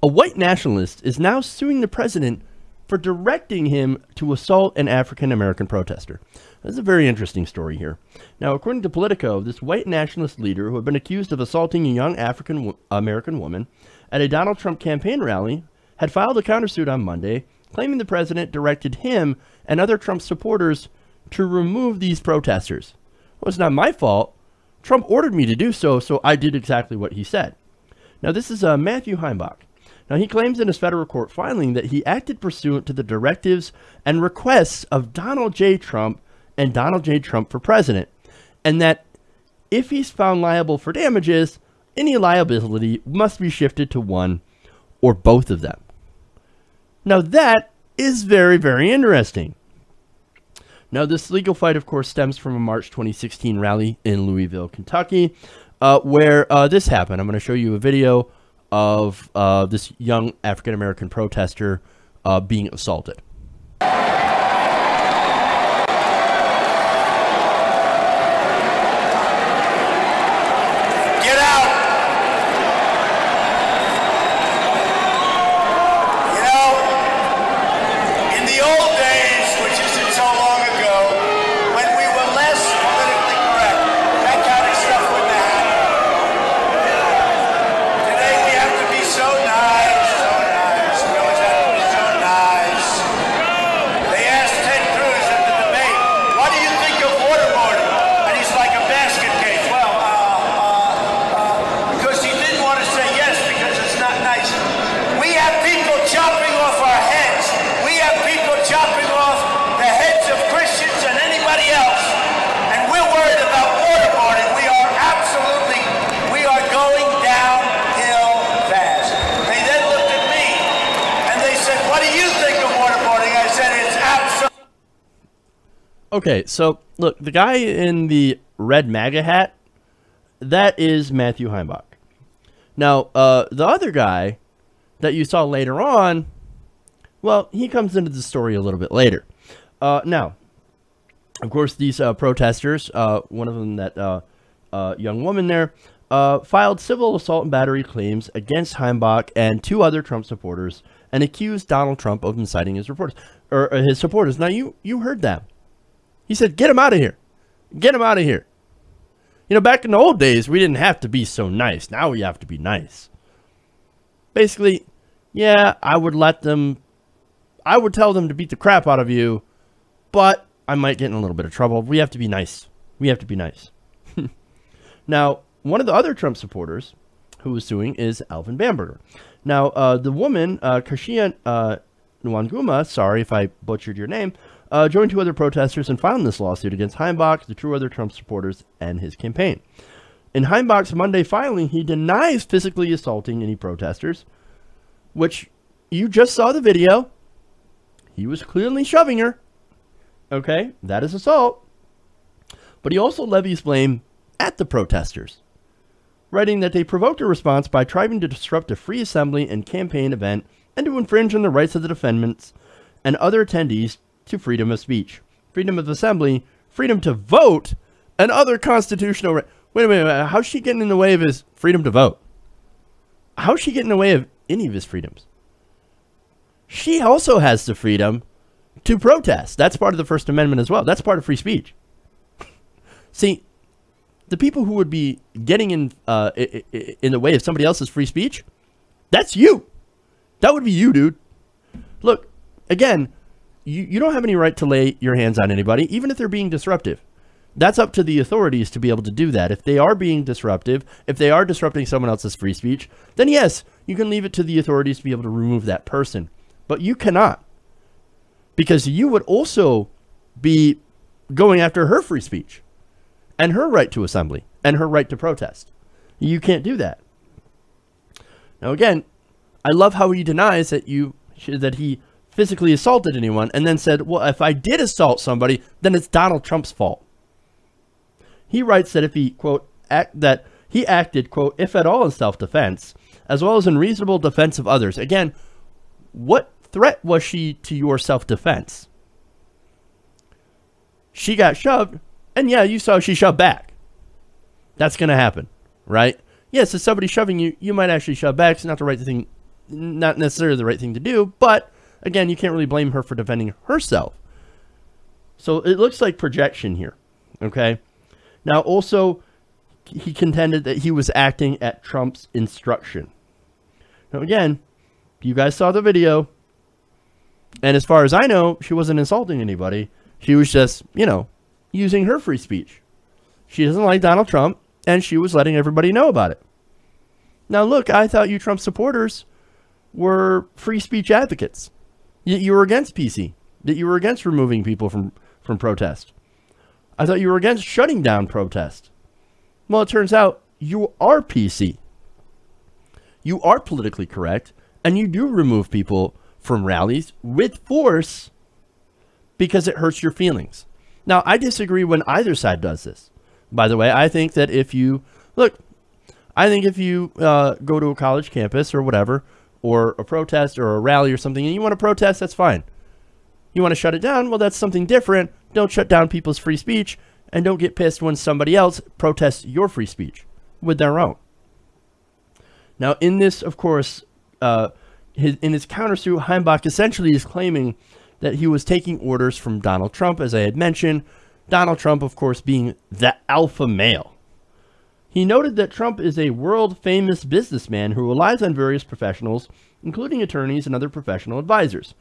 A white nationalist is now suing the president for directing him to assault an African-American protester. This is a very interesting story here. Now, according to Politico, this white nationalist leader who had been accused of assaulting a young African-American woman at a Donald Trump campaign rally had filed a countersuit on Monday, claiming the president directed him and other Trump supporters to remove these protesters. Well, it's not my fault. Trump ordered me to do so, so I did exactly what he said. Now, this is Matthew Heimbach. Now, he claims in his federal court filing that he acted pursuant to the directives and requests of Donald J. Trump and Donald J. Trump for president, and that if he's found liable for damages, any liability must be shifted to one or both of them. Now, that is very, very interesting. Now, this legal fight, of course, stems from a March 2016 rally in Louisville, Kentucky, where this happened. I'm going to show you a video of this young African-American protester being assaulted. Okay, so look, the guy in the red MAGA hat, that is Matthew Heimbach. Now, the other guy that you saw later on, well, he comes into the story a little bit later. Now, of course, these protesters, one of them, that young woman there, filed civil assault and battery claims against Heimbach and two other Trump supporters and accused Donald Trump of inciting his his supporters. Now, you heard that. He said, get him out of here. Get him out of here. You know, back in the old days, we didn't have to be so nice. Now we have to be nice. Basically, yeah, I would tell them to beat the crap out of you, but I might get in a little bit of trouble. We have to be nice. We have to be nice. Now, one of the other Trump supporters who was suing is Alvin Bamberger. Now, the woman, Kashia Nwanguma, sorry if I butchered your name, joined two other protesters and filed this lawsuit against Heimbach, the two other Trump supporters, and his campaign. In Heimbach's Monday filing, he denies physically assaulting any protesters, which you just saw the video. He was clearly shoving her. Okay, that is assault. But he also levies blame at the protesters, writing that they provoked a response by trying to disrupt a free assembly and campaign event and to infringe on the rights of the defendants and other attendees to freedom of speech, freedom of assembly, freedom to vote, and other constitutional rights. Wait a minute, how's she getting in the way of his freedom to vote? How's she getting in the way of any of his freedoms? She also has the freedom to protest. That's part of the First Amendment as well. That's part of free speech. See, the people who would be getting in the way of somebody else's free speech, that's you. That would be you, dude. Look, again, you don't have any right to lay your hands on anybody, even if they're being disruptive. That's up to the authorities to be able to do that. If they are being disruptive, if they are disrupting someone else's free speech, then yes, you can leave it to the authorities to be able to remove that person. But you cannot, because you would also be going after her free speech and her right to assembly and her right to protest. You can't do that. Now, again, I love how he denies that he physically assaulted anyone and then said, well, if I did assault somebody, then it's Donald Trump's fault. He writes that if he, quote, he acted, quote, if at all in self-defense, as well as in reasonable defense of others. Again, what threat was she to your self-defense? She got shoved, and yeah, you saw she shoved back. That's going to happen, right? Yes, if somebody's shoving you, you might actually shove back. It's not the right thing not necessarily the right thing to do, but again, you can't really blame her for defending herself. So it looks like projection here, okay? Now, also, he contended that he was acting at Trump's instruction. Now, again, you guys saw the video, and as far as I know, she wasn't insulting anybody. She was just, you know, using her free speech. She doesn't like Donald Trump, and she was letting everybody know about it. Now, look, I thought you Trump supporters were free speech advocates. You were against PC, that you were against removing people from protest. I thought you were against shutting down protest. Well, it turns out you are PC. You are politically correct, and you do remove people from rallies with force because it hurts your feelings. Now, I disagree when either side does this. By the way, I think that if you, look, I think if you go to a college campus or whatever, or a protest or a rally or something, and you want to protest, that's fine. You want to shut it down? Well, that's something different. Don't shut down people's free speech, and don't get pissed when somebody else protests your free speech with their own. Now, in this, of course, in his countersuit, Heimbach essentially is claiming that he was taking orders from Donald Trump, as I had mentioned. Donald Trump, of course, being the alpha male. He noted that Trump is a world-famous businessman who relies on various professionals, including attorneys and other professional advisors.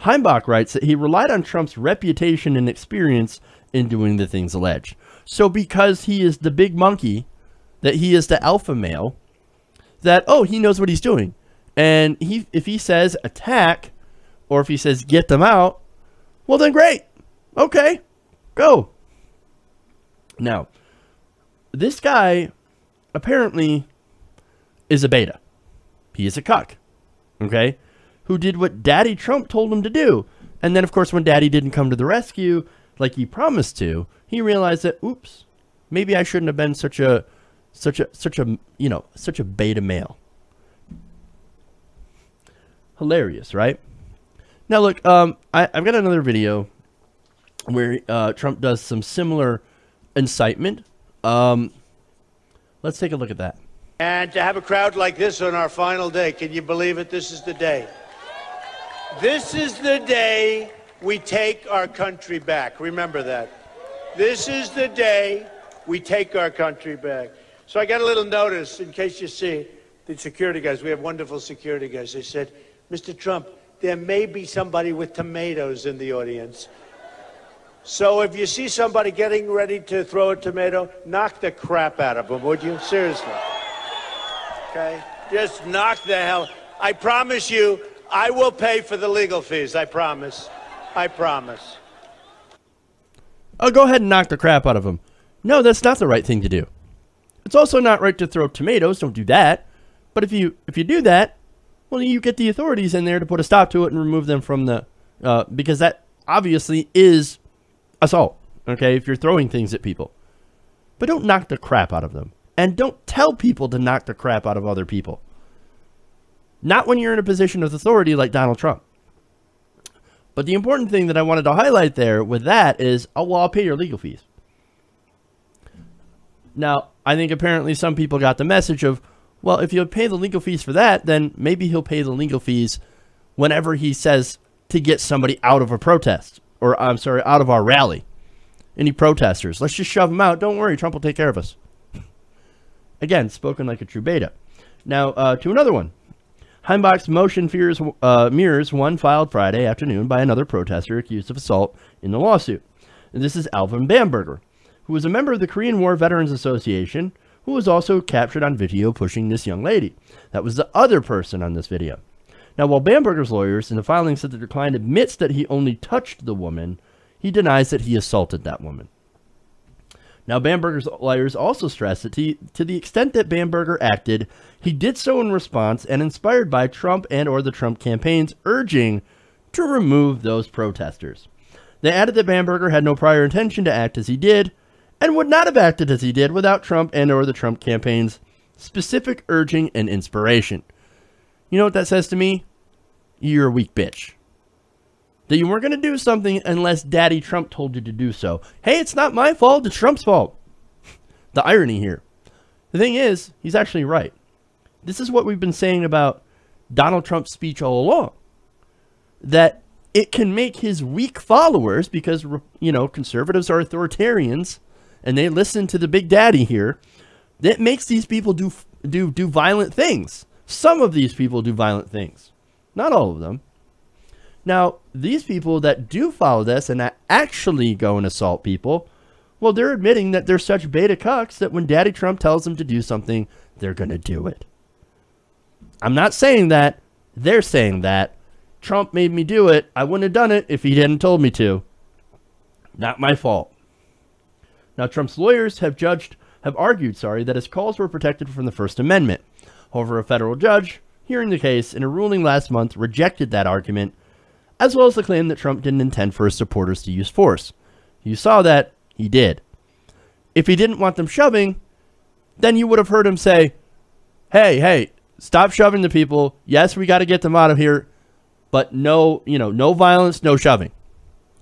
Heimbach writes that he relied on Trump's reputation and experience in doing the things alleged. So because he is the big monkey, that he is the alpha male, that, oh, he knows what he's doing. And if he says attack, or if he says get them out, well then great. Okay, go. Now, this guy apparently is a beta. He is a cuck, okay, who did what Daddy Trump told him to do. And then, of course, when Daddy didn't come to the rescue like he promised to, he realized that, oops, maybe I shouldn't have been such a beta male. Hilarious, right? Now, look, I've got another video where Trump does some similar incitement. Let's take a look at that. And to have a crowd like this on our final day, can you believe it? This is the day. This is the day we take our country back. Remember that. This is the day we take our country back. So I got a little notice, in case you see, the security guys. We have wonderful security guys. They said, Mr. Trump, there may be somebody with tomatoes in the audience. So if you see somebody getting ready to throw a tomato, knock the crap out of them, would you? Seriously. Okay? Just knock the hell. I promise you, I will pay for the legal fees. I promise. I promise. Oh, go ahead and knock the crap out of him. No, that's not the right thing to do. It's also not right to throw tomatoes. Don't do that. But if you do that, well, you get the authorities in there to put a stop to it and remove them from the because that obviously is assault, okay, if you're throwing things at people. But don't knock the crap out of them. And don't tell people to knock the crap out of other people. Not when you're in a position of authority like Donald Trump. But the important thing that I wanted to highlight there with that is, oh, well, I'll pay your legal fees. Now, I think apparently some people got the message of, well, if you'll pay the legal fees for that, then maybe he'll pay the legal fees whenever he says to get somebody out of a protest. Or, I'm sorry, out of our rally. Any protesters. Let's just shove them out. Don't worry, Trump will take care of us. Again, spoken like a true beta. Now, to another one. Heimbach's motion mirrors one filed Friday afternoon by another protester accused of assault in the lawsuit. And this is Alvin Bamberger, who was a member of the Korean War Veterans Association, who was also captured on video pushing this young lady. That was the other person on this video. Now, while Bamberger's lawyers in the filing said that the client admits that he only touched the woman, he denies that he assaulted that woman. Now, Bamberger's lawyers also stress that to the extent that Bamberger acted, he did so in response and inspired by Trump and or the Trump campaign's urging to remove those protesters. They added that Bamberger had no prior intention to act as he did and would not have acted as he did without Trump and or the Trump campaign's specific urging and inspiration. You know what that says to me? You're a weak bitch. That you weren't going to do something unless Daddy Trump told you to do so. Hey, it's not my fault, it's Trump's fault. The irony here. The thing is, he's actually right. This is what we've been saying about Donald Trump's speech all along. That it can make his weak followers, because, you know, conservatives are authoritarians and they listen to the big daddy here, that makes these people do violent things. Some of these people do violent things. Not all of them. Now, these people that do follow this and that actually go and assault people, well, they're admitting that they're such beta cucks that when Daddy Trump tells them to do something, they're going to do it. I'm not saying that. They're saying that. Trump made me do it. I wouldn't have done it if he hadn't told me to. Not my fault. Now, Trump's lawyers have argued that his calls were protected from the First Amendment. However, a federal judge hearing the case in a ruling last month rejected that argument, as well as the claim that Trump didn't intend for his supporters to use force. You saw that he did. If he didn't want them shoving, then you would have heard him say, hey, stop shoving the people. Yes, we got to get them out of here, but no violence, no shoving.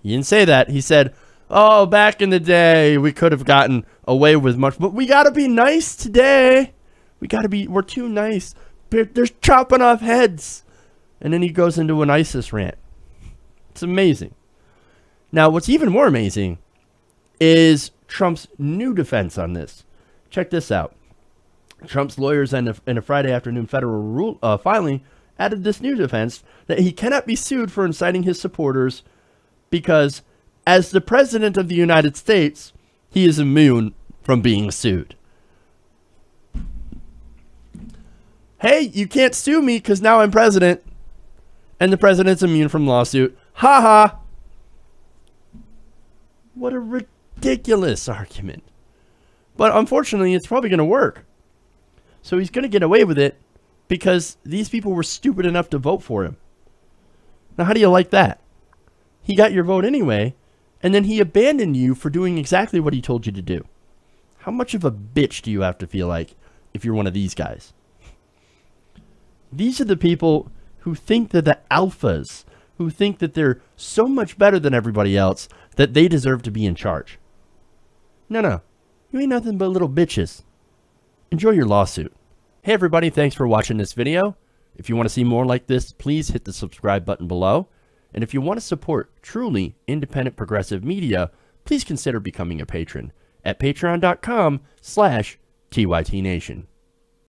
He didn't say that. He said, oh, back in the day, we could have gotten away with much, but we got to be nice today. We're too nice. They're chopping off heads. And then he goes into an ISIS rant. It's amazing. Now, what's even more amazing is Trump's new defense on this. Check this out. Trump's lawyers in a Friday afternoon federal filing added this new defense that he cannot be sued for inciting his supporters because, as the president of the United States, he is immune from being sued. Hey, you can't sue me because now I'm president, and the president's immune from lawsuit. Ha ha! What a ridiculous argument. But unfortunately, it's probably going to work. So he's going to get away with it because these people were stupid enough to vote for him. Now, how do you like that? He got your vote anyway, and then he abandoned you for doing exactly what he told you to do. How much of a bitch do you have to feel like if you're one of these guys? These are the people who think they're the alphas, who think that they're so much better than everybody else that they deserve to be in charge. No. You ain't nothing but little bitches. Enjoy your lawsuit. Hey everybody, thanks for watching this video. If you want to see more like this, please hit the subscribe button below. And if you want to support truly independent progressive media, please consider becoming a patron at patreon.com/TYTNation.